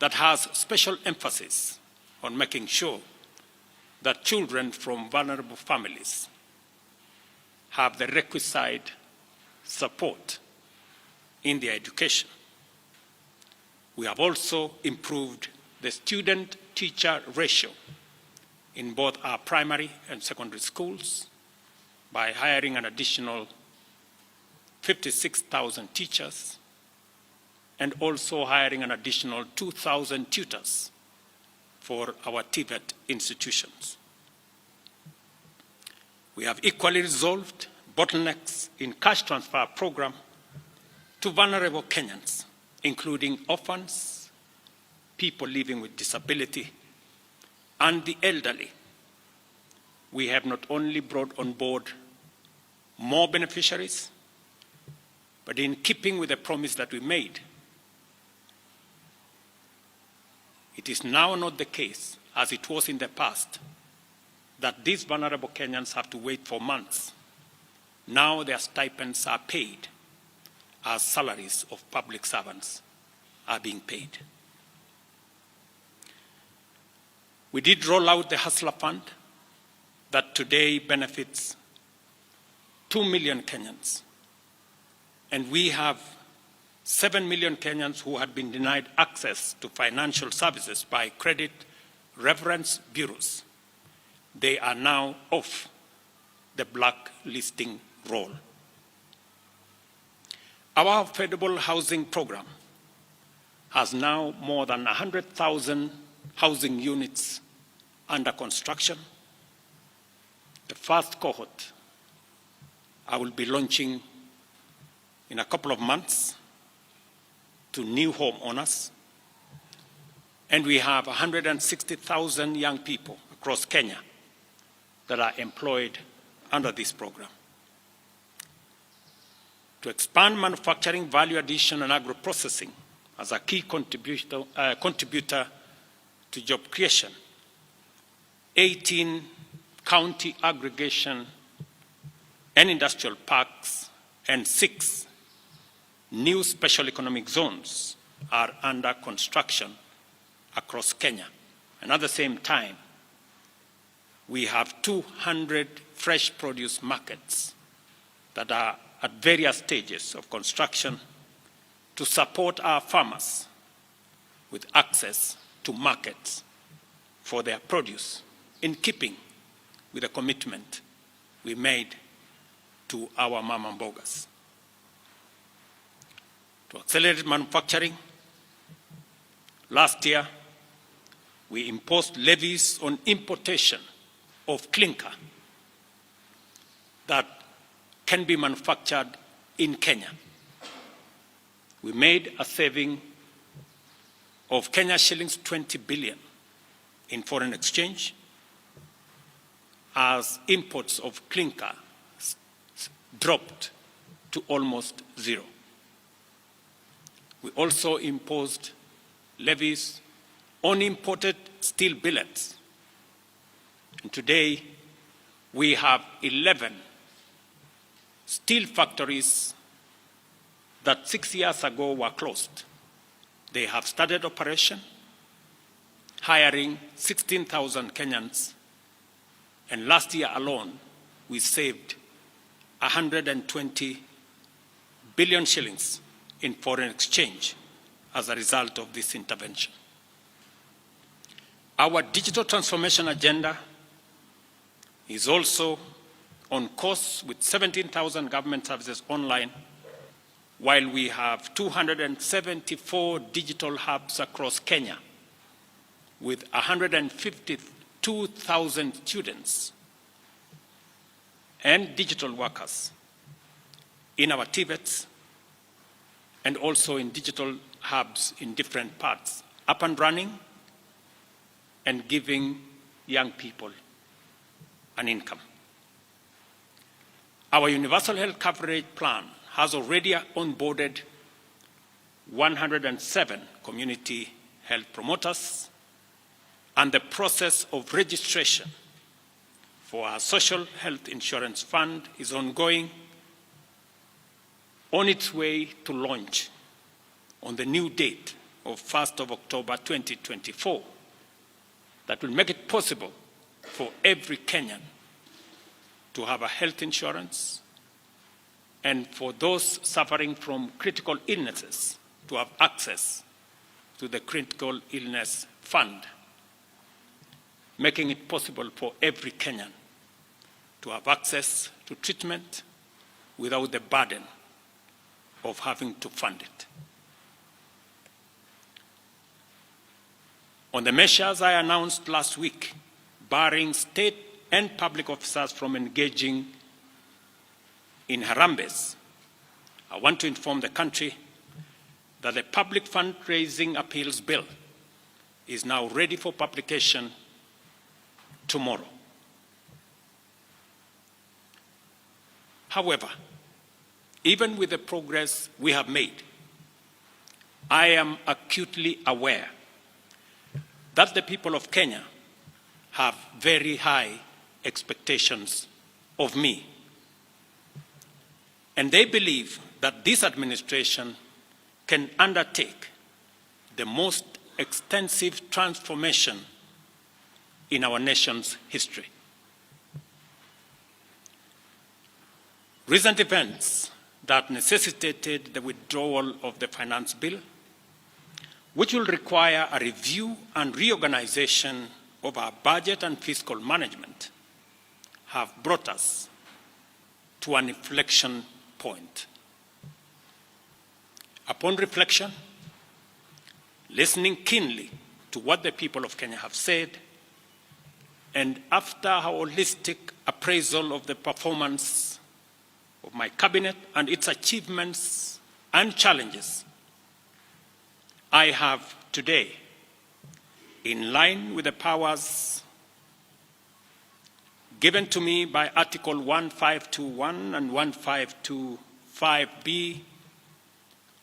that has special emphasis on making sure that children from vulnerable families have the requisite support in their education. We have also improved the student-teacher ratio in both our primary and secondary schools by hiring an additional 56,000 teachers and also hiring an additional 2,000 tutors for our TVET institutions. We have equally resolved bottlenecks in cash transfer program to vulnerable Kenyans, including orphans, people living with disability, and the elderly. We have not only brought on board more beneficiaries, but in keeping with the promise that we made, it is now not the case, as it was in the past, that these vulnerable Kenyans have to wait for months. Now their stipends are paid as salaries of public servants are being paid. We did roll out the Hustler Fund that today benefits 2 million Kenyans. And we have 7 million Kenyans who had been denied access to financial services by credit reference bureaus. They are now off the blacklisting roll. Our affordable housing program has now more than 100,000 housing units under construction. The first cohort I will be launching in a couple of months to new homeowners. And we have 160,000 young people across Kenya that are employed under this program. To expand manufacturing, value addition, and agro-processing as a key contributor to job creation, 18 county aggregation and industrial parks and 6 new special economic zones are under construction across Kenya. And at the same time, we have 200 fresh produce markets that are at various stages of construction to support our farmers with access to markets for their produce, in keeping with the commitment we made to our mama mbogas. To accelerate manufacturing, last year we imposed levies on importation of clinker that can be manufactured in Kenya. We made a saving of Kenya shillings 20 billion in foreign exchange as imports of clinker dropped to almost zero. We also imposed levies on imported steel billets. And today, we have 11 steel factories that 6 years ago were closed. They have started operation, hiring 16,000 Kenyans, and last year alone, we saved 120 billion shillings in foreign exchange as a result of this intervention. Our digital transformation agenda is also on course with 17,000 government services online, while we have 274 digital hubs across Kenya with 152,000 students and digital workers in our TVETs and also in digital hubs in different parts, up and running and giving young people an income. Our universal health coverage plan has already onboarded 107 community health promoters, and the process of registration for our social health insurance fund is ongoing, on its way to launch on the new date of 1st of October 2024 that will make it possible for every Kenyan to have a health insurance, and for those suffering from critical illnesses to have access to the Critical Illness Fund, making it possible for every Kenyan to have access to treatment without the burden of having to fund it. On the measures I announced last week, barring state and public officers from engaging in harambes, I want to inform the country that the Public Fundraising Appeals Bill is now ready for publication tomorrow. However, even with the progress we have made, I am acutely aware that the people of Kenya have very high expectations of me. And they believe that this administration can undertake the most extensive transformation in our nation's history. Recent events that necessitated the withdrawal of the finance bill, which will require a review and reorganization of our budget and fiscal management, have brought us to an inflection point. Upon reflection, listening keenly to what the people of Kenya have said, and after a holistic appraisal of the performance of my cabinet and its achievements and challenges, I have today, in line with the powers given to me by Article 1521 and 1525B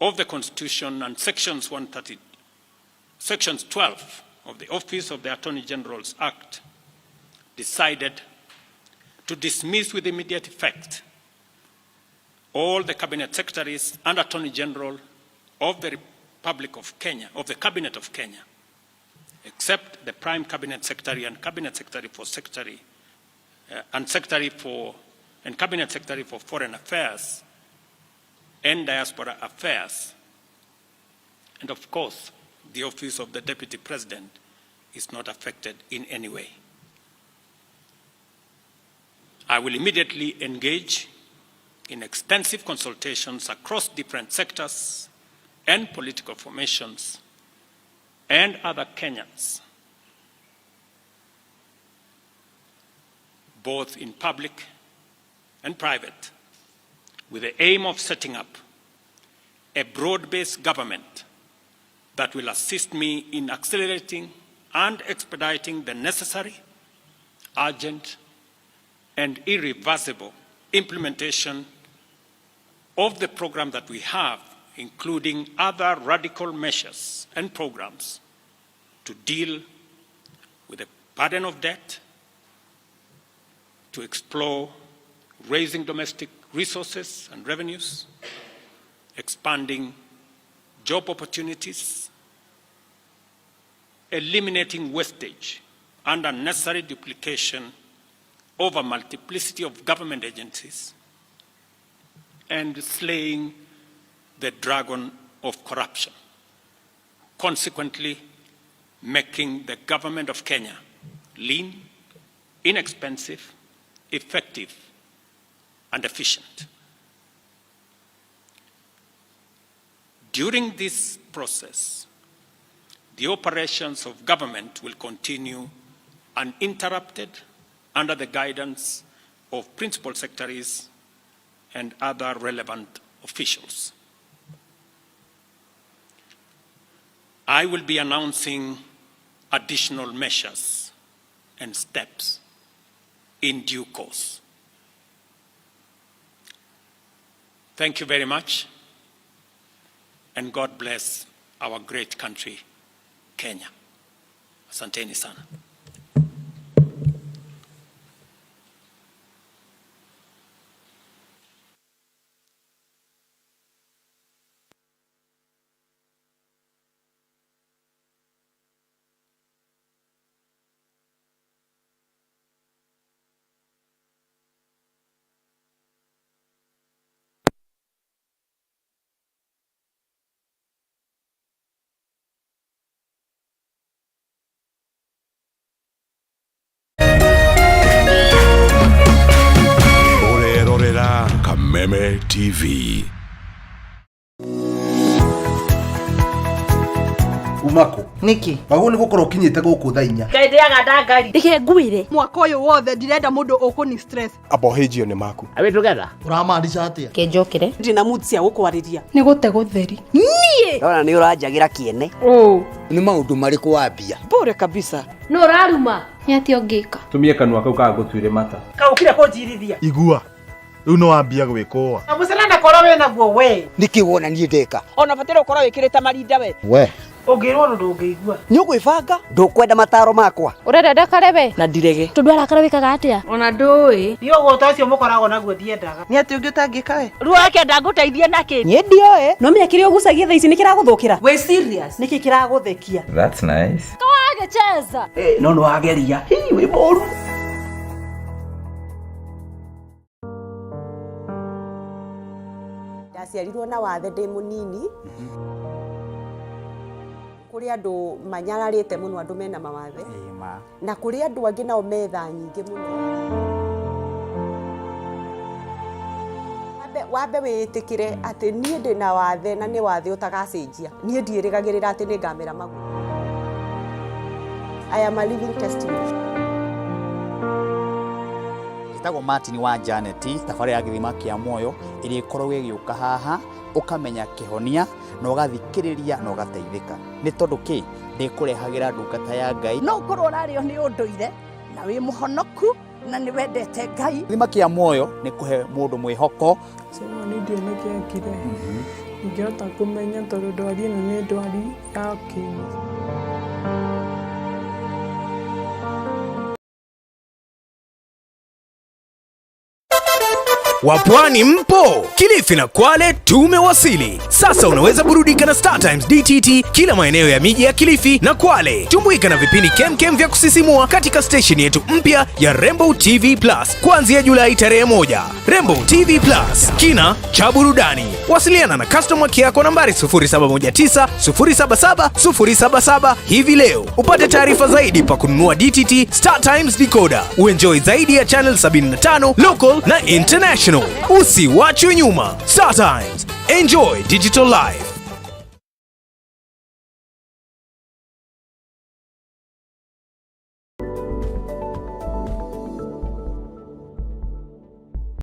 of the Constitution and Sections 12 of the Office of the Attorney General's Act, decided to dismiss with immediate effect all the Cabinet Secretaries and Attorney General of the Republic of Kenya, of the Cabinet of Kenya, except the Prime Cabinet Secretary and Cabinet Secretary for Cabinet Secretary for Foreign Affairs and Diaspora Affairs. And of course, the Office of the Deputy President is not affected in any way. I will immediately engage in extensive consultations across different sectors and political formations and other Kenyans, both in public and private, with the aim of setting up a broad-based government that will assist me in accelerating and expediting the necessary, urgent, and irreversible implementation of the program that we have, including other radical measures and programs to deal with the burden of debt, to explore raising domestic resources and revenues, expanding job opportunities, eliminating wastage and unnecessary duplication of a multiplicity of government agencies, and slaying the dragon of corruption, consequently making the government of Kenya lean, inexpensive, effective, and efficient. During this process, the operations of government will continue uninterrupted under the guidance of principal secretaries and other relevant officials. I will be announcing additional measures and steps in due course. Thank you very much, and God bless our great country, Kenya. Asanteni sana. Star TV. Umako niki bago ni gukora ukinyite guku thainya kaithiaga ndangari ndike nguire mwaka uyu wothe ndirenda mundu ukuni stress abohejio ni maku are we together uramaanisha atia kenjokire ndina mutsia gukwariria ni gute gutheri nie ona ni uranjagira kiene ni maundu mariku wambia bure kabisa no raruma nyati ongika tumie kanwa kau ka gutuire mata kaukire kunjirithia igua riu no wambia gwikoa amucerana koro we naguo we niki wona nie ndeka ona batira ukoro wikirite marinda we ungirwo ndu ndungigua ni ugwibanga ndukwenda mataro makwa urenda ndakarebe na ndirege tundu arakarabikaga atia ona ndui ni ugota ucio mukorago naguo thiendaga ni ati ungi utangika we ruo yake ndaguteithia naki ni ndioe no mekire ugucagia thaisi ni kiraguthukira we serious niki kiraguthekia That's nice. kawagecheza no no ageria hi we moru ndaciarirwo na wathe ndi munini kuri andu manyararite muno andu mena mawathe na kuri andu angi nao metha nyingi muno wambe witikire ati nie ndina wathe na ni wathe utagacenjia nie ndirigagirira ati ni ngamera magu I am a living testimony. Gitagwo Martin wa Janet tafari ya githima kia moyo iri ikorwo giuka haha ukamenya kihonia na ugathikiriria na ugateithika ni tondu ki ndikurehagira ndungata ya Ngai no korwo rario ni unduire na wi muhonoku na ni wendete Ngai githima kia moyo ni kuhe mundu mwihoko sema ni ndio nekekire ingehota kumenya tondu ndwari ino ni ndwari ya kinyi Wapwani mpo? Kilifi na Kwale tumewasili. Sasa unaweza burudika na Star Times DTT kila maeneo ya miji ya Kilifi na Kwale. Tumbuika na vipindi kemkem vya kusisimua katika station yetu mpya ya Rainbow TV Plus kuanzia Julai tarehe 1. Rainbow TV Plus, kina cha burudani. Wasiliana na customer care kwa nambari 0719 077 077 hivi leo. Upate taarifa zaidi pa kununua DTT Star Times decoder. Uenjoy zaidi ya channel 75 local na international. Usiwachwe nyuma. Star Times. Enjoy digital life.